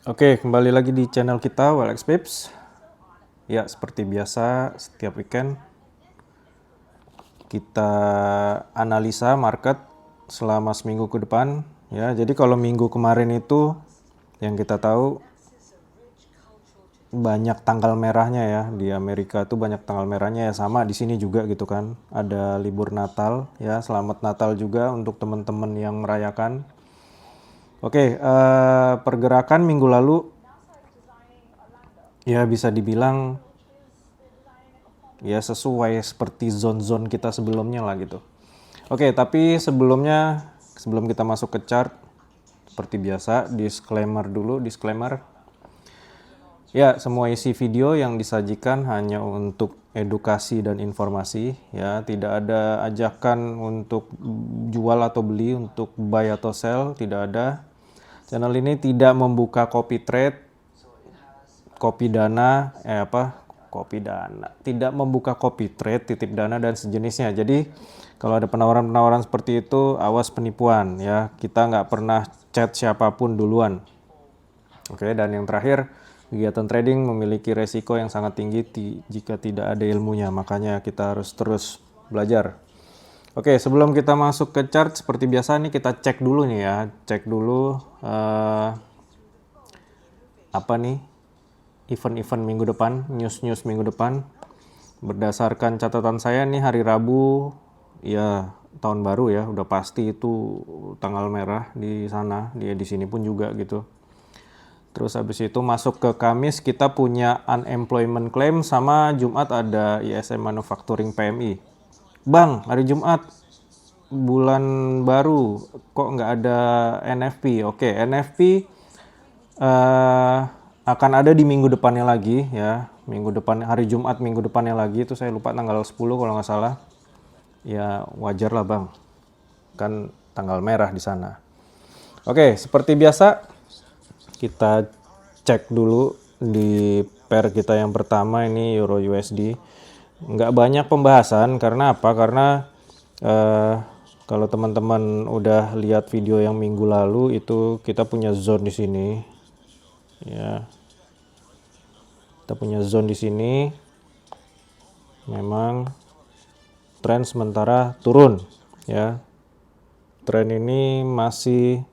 Oke, kembali lagi di channel kita Wellx Pips. Ya, seperti biasa setiap weekend kita analisa market selama seminggu ke depan. Ya, jadi kalau minggu kemarin itu yang kita tahu banyak tanggal merahnya ya, di Amerika tuh banyak tanggal merahnya ya, sama di sini juga gitu kan. Ada libur Natal ya, selamat Natal juga untuk teman-teman yang merayakan. Oke, pergerakan minggu lalu ya bisa dibilang ya sesuai seperti zone-zone kita sebelumnya lah gitu. Oke, tapi sebelum kita masuk ke chart, seperti biasa disclaimer dulu, disclaimer. Ya, semua isi video yang disajikan hanya untuk edukasi dan informasi ya, tidak ada ajakan untuk jual atau beli, untuk buy atau sell, tidak ada. Channel ini tidak membuka copy trade, kopi dana, kopi dana, tidak membuka copy trade, titip dana dan sejenisnya. Jadi kalau ada penawaran-penawaran seperti itu, awas penipuan ya. Kita nggak pernah chat siapapun duluan. Oke, dan yang terakhir, kegiatan trading memiliki resiko yang sangat tinggi jika tidak ada ilmunya. Makanya kita harus terus belajar. Oke, sebelum kita masuk ke chart, seperti biasa nih kita cek dulu nih ya. Cek dulu apa nih event-event minggu depan, news-news minggu depan. Berdasarkan catatan saya nih hari Rabu, ya tahun baru ya, udah pasti itu tanggal merah di sana, di sini pun juga gitu. Terus habis itu masuk ke Kamis kita punya unemployment claim, sama Jumat ada ISM Manufacturing PMI. Bang, hari Jumat bulan baru kok nggak ada NFP? Oke, NFP akan ada di minggu depannya lagi ya, minggu depan, hari Jumat minggu depannya lagi, itu saya lupa tanggal 10 kalau nggak salah. Ya wajar lah bang, kan tanggal merah di sana. Oke, seperti biasa kita cek dulu di pair kita yang pertama, ini Euro USD. Nggak banyak pembahasan, karena apa? Karena kalau teman-teman udah lihat video yang minggu lalu itu kita punya zone di sini ya. Kita punya zone di sini. Memang tren sementara turun ya. Tren ini masih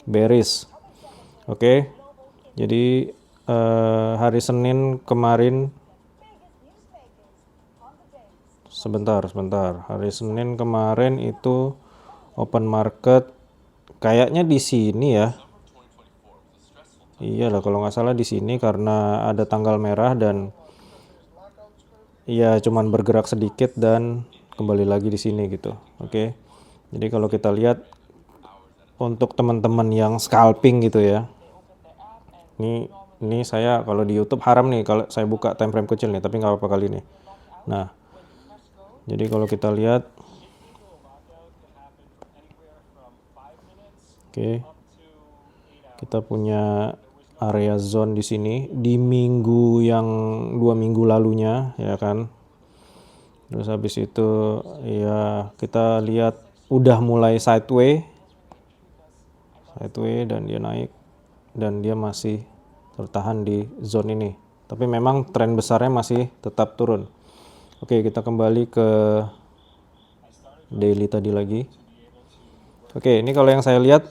bearish. Oke. Jadi hari Senin kemarin sebentar. Hari Senin kemarin itu open market kayaknya di sini ya. Iya lah kalau nggak salah di sini, karena ada tanggal merah dan ya cuman bergerak sedikit dan kembali lagi di sini gitu. Oke. Jadi kalau kita lihat untuk teman-teman yang scalping gitu ya. Ini saya kalau di YouTube haram nih kalau saya buka time frame kecil nih, tapi nggak apa-apa kali ini. Nah, jadi kalau kita lihat, oke, kita punya area zone di sini di minggu yang 2 minggu lalunya ya kan. Terus habis itu ya kita lihat udah mulai sideways dan dia naik dan dia masih tertahan di zone ini. Tapi memang tren besarnya masih tetap turun. Oke, kita kembali ke daily tadi lagi. Oke, ini kalau yang saya lihat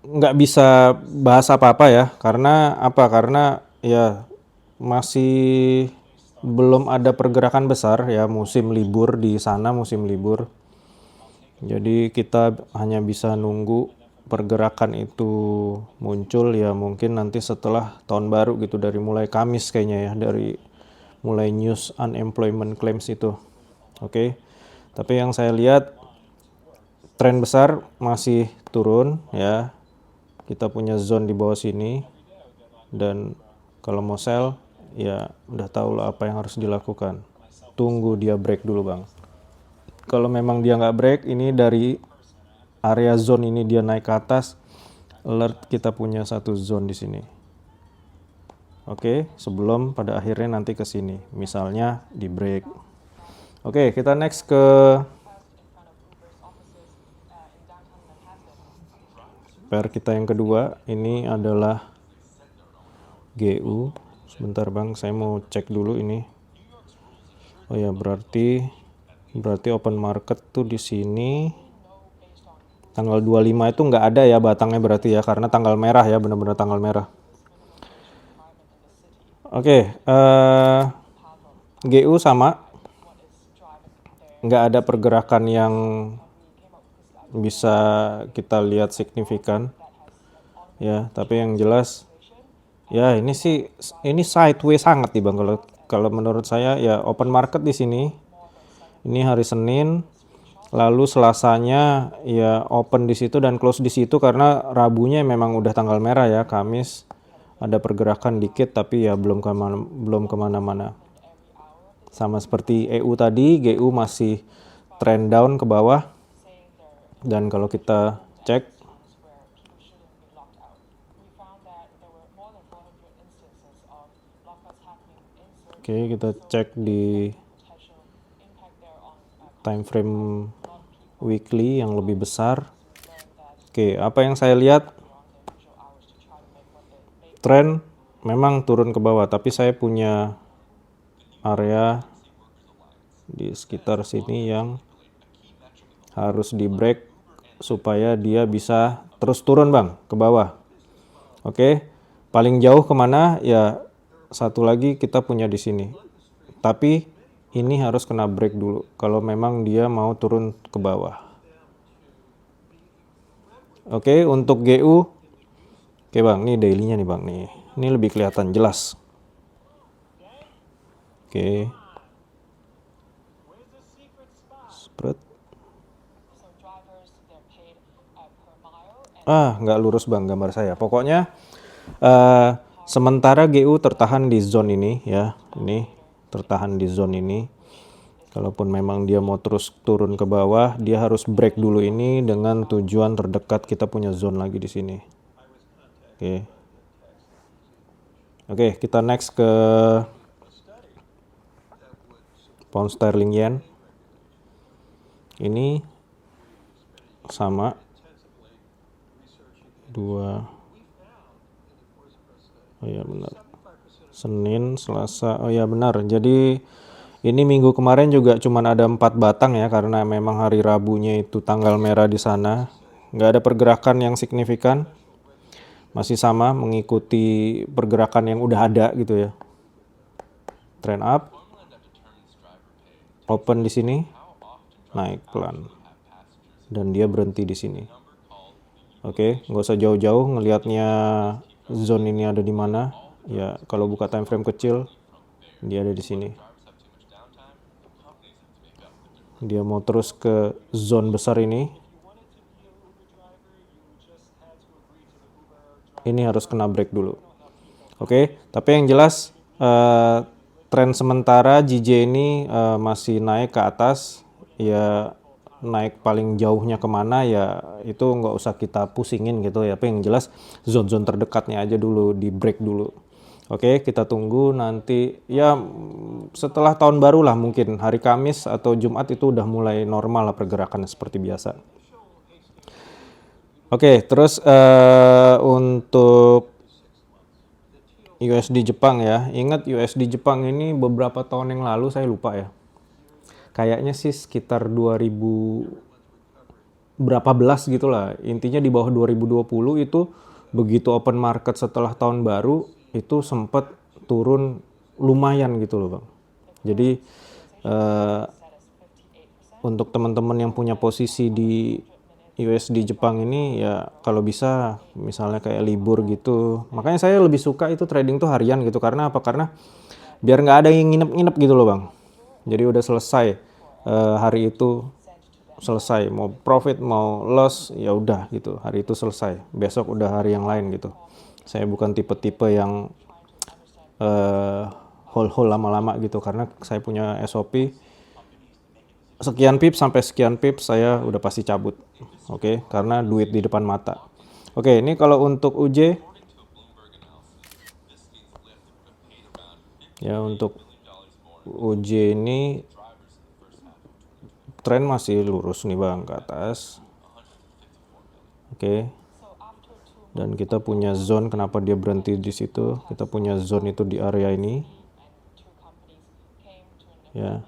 nggak bisa bahas apa-apa ya, karena apa? Karena ya masih belum ada pergerakan besar ya, musim libur di sana, musim libur. Jadi kita hanya bisa nunggu pergerakan itu muncul ya mungkin nanti setelah tahun baru gitu, dari mulai Kamis kayaknya ya, dari mulai news unemployment claims itu. Oke. Tapi yang saya lihat tren besar masih turun ya. Kita punya zone di bawah sini dan kalau mau sell ya udah tahu lah apa yang harus dilakukan. Tunggu dia break dulu bang. Kalau memang dia nggak break, ini dari area zone ini dia naik ke atas, alert kita punya satu zone di sini. Oke, sebelum pada akhirnya nanti ke sini, misalnya di break. Oke, kita next ke pair kita yang kedua ini adalah GU. Sebentar Bang, saya mau cek dulu ini. Oh ya, berarti open market tuh di sini tanggal 25 itu nggak ada ya batangnya berarti ya, karena tanggal merah ya, benar-benar tanggal merah. Oke, GU sama, nggak ada pergerakan yang bisa kita lihat signifikan ya, tapi yang jelas ya ini sih ini sideways sangat nih Bang, kalau menurut saya ya. Open market di sini ini hari Senin, lalu Selasanya ya open di situ dan close di situ, karena Rabunya memang udah tanggal merah ya. Kamis ada pergerakan dikit tapi ya belum kemana-mana. Sama seperti EU tadi, GU masih trend down ke bawah. Dan kalau kita cek, oke, kita cek di time frame weekly yang lebih besar. Oke, apa yang saya lihat, tren memang turun ke bawah, tapi saya punya area di sekitar sini yang harus di break supaya dia bisa terus turun Bang ke bawah. Oke, paling jauh kemana ya, satu lagi kita punya di sini, tapi ini harus kena break dulu kalau memang dia mau turun ke bawah. Oke, untuk GU, oke Bang, ini daily-nya nih Bang nih, ini lebih kelihatan jelas. Oke, spread. Nggak lurus Bang gambar saya. Pokoknya sementara GU tertahan di zone ini ya. Ini tertahan di zone ini. Kalaupun memang dia mau terus turun ke bawah, dia harus break dulu ini dengan tujuan terdekat kita punya zone lagi di sini. Oke. Oke, kita next ke pound sterling yen. Ini sama. Oh ya benar, Senin, Selasa, oh ya benar. Jadi ini minggu kemarin juga cuma ada 4 batang ya, karena memang hari Rabunya itu tanggal merah di sana. Nggak ada pergerakan yang signifikan, masih sama mengikuti pergerakan yang udah ada gitu ya. Trend up, open di sini, naik pelan, dan dia berhenti di sini. Oke, nggak usah jauh-jauh ngelihatnya zone ini ada di mana. Ya, kalau buka time frame kecil, dia ada di sini. Dia mau terus ke zone besar ini. Ini harus kena break dulu. Oke, tapi yang jelas tren sementara JJ ini masih naik ke atas. Ya, naik paling jauhnya kemana ya itu nggak usah kita pusingin gitu ya. Tapi yang jelas zone-zone terdekatnya aja dulu di break dulu. Oke, kita tunggu nanti ya setelah tahun baru lah, mungkin hari Kamis atau Jumat itu udah mulai normal lah pergerakannya seperti biasa. Oke, terus untuk USD Jepang ya. Ingat USD Jepang ini beberapa tahun yang lalu, saya lupa ya. Kayaknya sih sekitar 2000 berapa belas gitulah. Intinya di bawah 2020 itu begitu open market setelah tahun baru itu sempat turun lumayan gitu loh Bang. Jadi untuk teman-teman yang punya posisi di USD Jepang ini ya kalau bisa misalnya kayak libur gitu. Makanya saya lebih suka itu trading tuh harian gitu. Karena apa? Karena biar nggak ada yang nginep-nginep gitu loh Bang. Jadi udah selesai hari itu, selesai, mau profit mau loss ya udah gitu, hari itu selesai, besok udah hari yang lain gitu. Saya bukan tipe-tipe yang hold lama-lama gitu, karena saya punya SOP sekian pips sampai sekian pips saya udah pasti cabut. Oke, karena duit di depan mata. Oke, ini kalau untuk UJ ya, untuk UJ ini tren masih lurus nih Bang ke atas. Oke. Dan kita punya zone, kenapa dia berhenti di situ? Kita punya zone itu di area ini. Ya.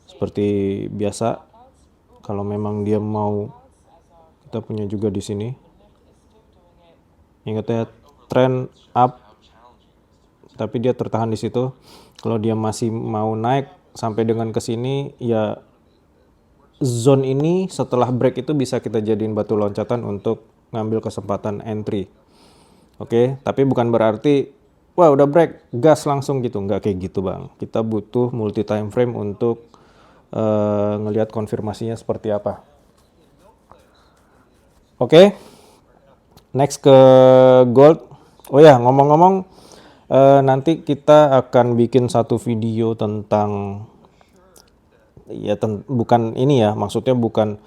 Seperti biasa, kalau memang dia mau, kita punya juga di sini. Ingat ya, trend up, tapi dia tertahan di situ. Kalau dia masih mau naik sampai dengan ke sini, ya zone ini setelah break itu bisa kita jadiin batu loncatan untuk ngambil kesempatan entry. Oke, tapi bukan berarti wah udah break gas langsung gitu, nggak kayak gitu bang. Kita butuh multi time frame untuk ngelihat konfirmasinya seperti apa. Oke, next ke gold. Oh ya, ngomong-ngomong, nanti kita akan bikin satu video tentang ya bukan ini ya, maksudnya bukan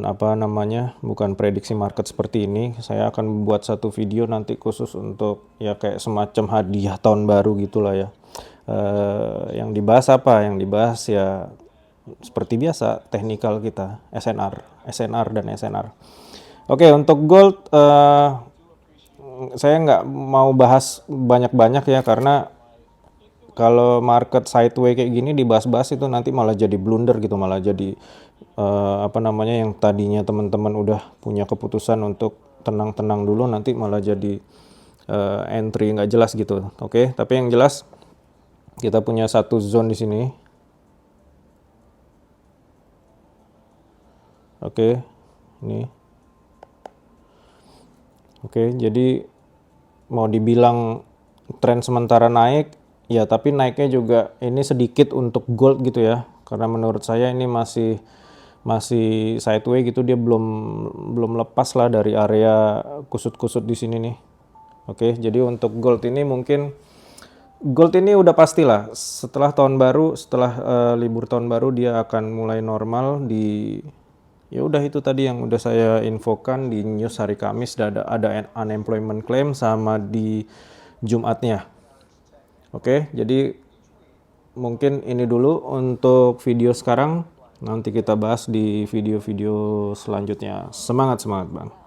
apa namanya, bukan prediksi market seperti ini. Saya akan buat satu video nanti khusus untuk ya kayak semacam hadiah tahun baru gitulah ya. Yang dibahas apa? Yang dibahas ya seperti biasa teknikal kita, SNR dan SNR. Oke, untuk gold saya nggak mau bahas banyak-banyak ya, karena kalau market sideway kayak gini dibahas-bahas itu nanti malah jadi blunder gitu, malah jadi apa namanya, yang tadinya teman-teman udah punya keputusan untuk tenang-tenang dulu, nanti malah jadi entry nggak jelas gitu. Oke, tapi yang jelas kita punya satu zone di sini. Oke, ini. Oke, jadi mau dibilang tren sementara naik, ya tapi naiknya juga ini sedikit untuk gold gitu ya. Karena menurut saya ini masih sideway gitu, dia belum lepas lah dari area kusut-kusut di sini nih. Oke, jadi untuk gold ini mungkin udah pastilah setelah tahun baru, setelah libur tahun baru dia akan mulai normal di. Ya udah, itu tadi yang udah saya infokan di news hari Kamis, ada unemployment claim sama di Jumatnya. Oke, jadi mungkin ini dulu untuk video sekarang. Nanti kita bahas di video-video selanjutnya. Semangat Bang.